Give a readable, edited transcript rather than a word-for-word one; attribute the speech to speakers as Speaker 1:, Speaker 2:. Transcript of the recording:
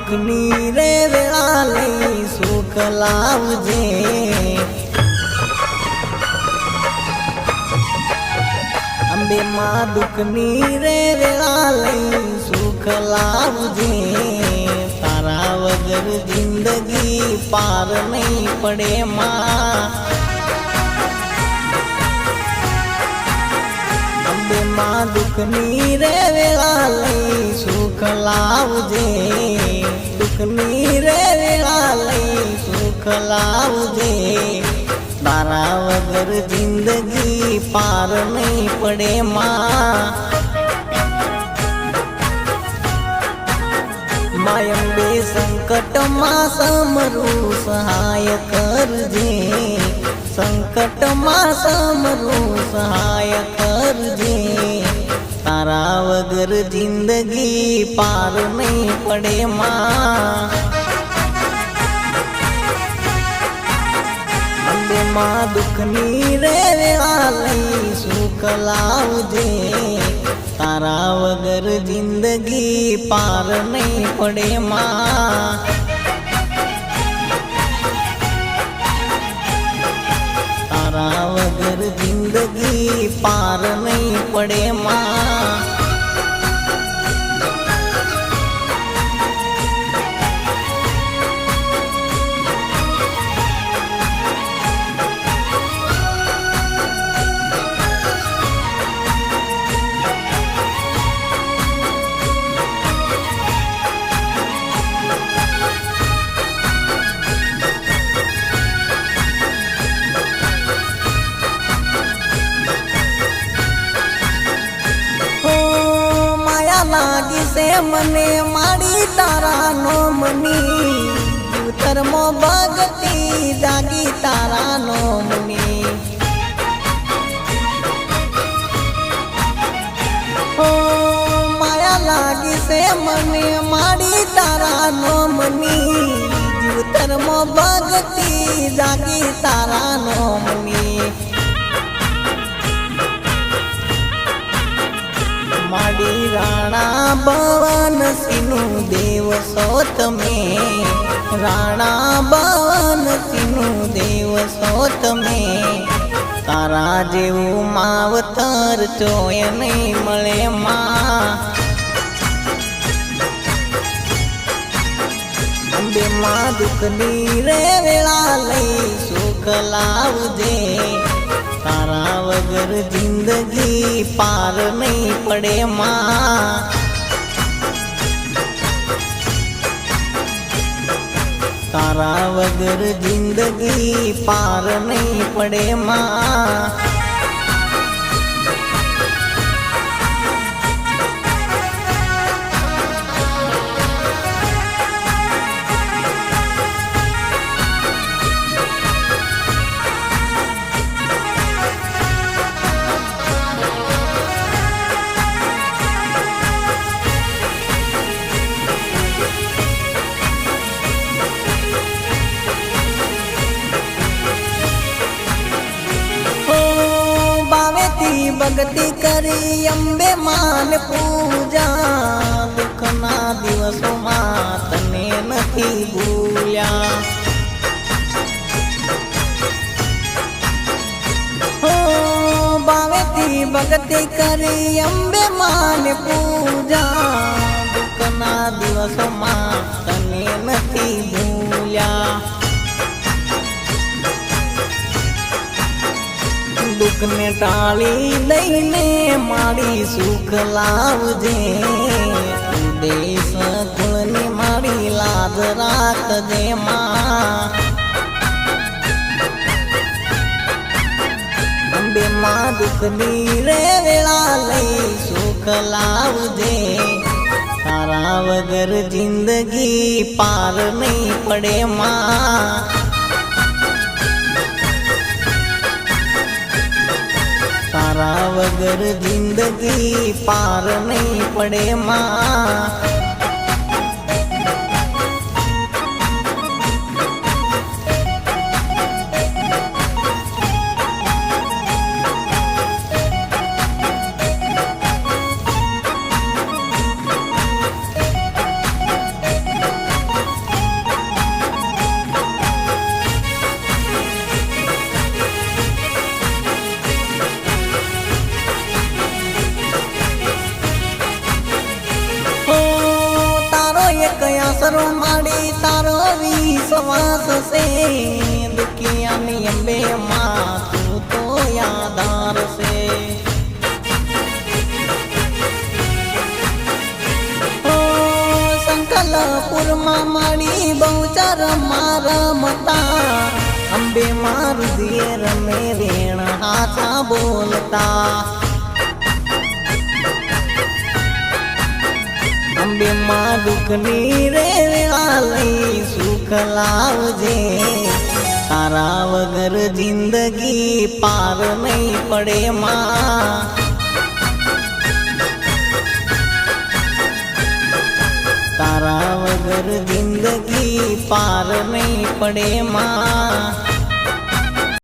Speaker 1: દુઃખની રે વેળા લઈ સુખ લાવજે અંબે માં દુઃખની રે વેળા લઈ સુખ લાવજે તારા વગર જિંદગી પાર નહીં પડે માં અંબે માં દુઃખની રે વેળા લઈ સુખ લાવજે દુઃખની રે વેળા લઈ સુખ લાવજે તારા વગર જિંદગી પાર નહીં પડે માં અંબે સંકટમાં સમરું સહાય કરજે સંકટમાં સમરું સહાય કરજે તારા વગર જિંદગી પાર નહીં પડે માં અંબે માં દુઃખની રે વેળા લઈ સુખ લાવજે તારા વગર જિંદગી પાર નહીં પડે માં તારા વગર જિંદગી પાર નહીં પડે માં લાગી છે મને મારી તારા નો મની જીવતરમો ભગતી જાગી તારા નો મની માયા લાગી છે મને મારી તારા નો મની જીવતરમો ભગતી જાગી તારા નો મની માડી રાણા ભવન સિનું દેવ સો તમે રાણા ભવન સિનું દેવ સો તમે તારા જેવું માવતર ચોય નહીં મળે માં અંબે માં દુઃખની રે વેળા લઈ સુખ લાવજે તારા વગર જિંદગી પાર નહીં પડે માં તારા વગર જિંદગી પાર નહીં પડે માં ભક્તિ કરી અંબે માન પૂજા દુઃખના દિવસોમાં તને નથી ભૂલ્યા ભાવેથી ભક્તિ કરી અંબે માન પૂજા દુઃખના દિવસોમાં તને નથી ભૂલ્યા દુઃખને ટાળી દઈને મારી સુખ લાવજે દેશ કુળની મારી લાજ રાખજે માં અંબે માં દુઃખની રે વેળા લઈ સુખ લાવજે તારા વગર જિંદગી પાર નહીં પડે માં તારા વગર જિંદગી પાર નહીં પડે માં વિશ્વાસ છે દુખિયાની અંબે માં તું તો યાદાર છે સંકલપુરમાં મારી બહુચર મારા મતા અંબે મારું દેર મે રેણ હાચા બોલતા અંબે માં દુઃખની રે લઈ સુખ લાવજે તારા વગર જિંદગી પાર નહીં પડે માં તારા વગર જિંદગી પાર નહીં પડે માં